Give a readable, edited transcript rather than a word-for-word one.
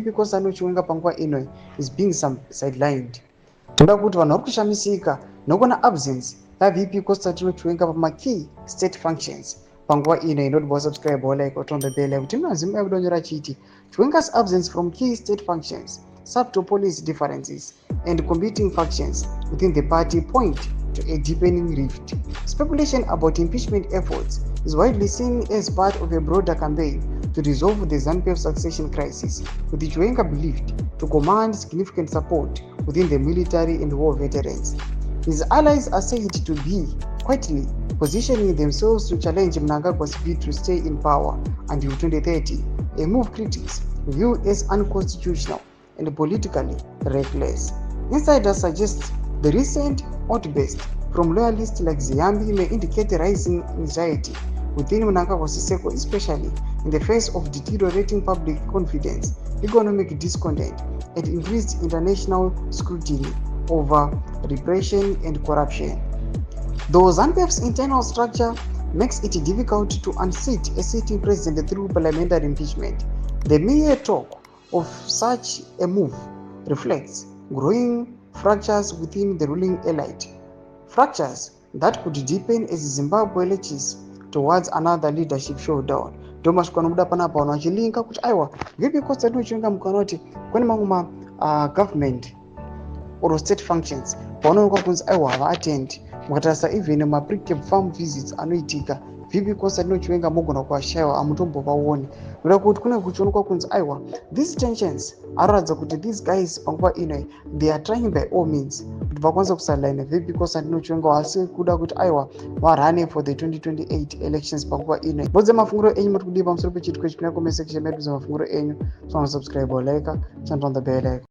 because Chiwenga panguva ino is being sidelined. Toda kuti vanhu vari kushamisika nokuna absence yaVP because Chiwenga pama-key state functions panguva ino. Inodiwa subscribe or like or turn the bell kuti mnazima yakudonyora chiti Chiwenga's absence from key state functions, sub-policy differences and competing factions within the party point to a deepening rift. Speculation about impeachment efforts is widely seen as part of a broader campaign to resolve the ZANU-PF succession crisis, with Chiwenga believed to command significant support within the military and war veterans. His allies are said to be quietly positioning themselves to challenge Mnangagwa's bid to stay in power until 2030, a move critics view as unconstitutional and politically reckless. Insiders suggest the recent outburst from loyalists like Ziyambi may indicate rising anxiety within mnangagwa's circle, especially in the face of deteriorating public confidence, economic discontent, and increased international scrutiny over repression and corruption. Though ZANU-PF's internal structure makes it difficult to unseat a sitting president through parliamentary impeachment, the mere talk of such a move reflects growing fractures within the ruling elite, fractures that could deepen as Zimbabwe lurches towards another leadership showdown. Ndomasvika nomuda panapa vanhu vachilinka kuti aiwa vipi kosa Chiwenga mukanoti kune mamwe government or state functions paunoonekwa kunzi aiwa havaatendi, mukatarisa even ma-pre-cap farm visits anoitika vipi kosa Chiwenga mogona kuashaiwa amutombovaoni. Noda kuti kune kuchionekwa kunzi aiwa these tensions anoratidza kuti these guys panguva ino they are trying by all means kuti vakwanisa kusadline vipi kosa Chiwenga wasi kuda kuti aiwa varane for the 2028 elections panguva ino. Bodze mafunguro enyu muri kudii pamusoro pechitiko ichi? Kuna comment section medu mafunguro enyu, so subscribe or like, turn on the bell icon.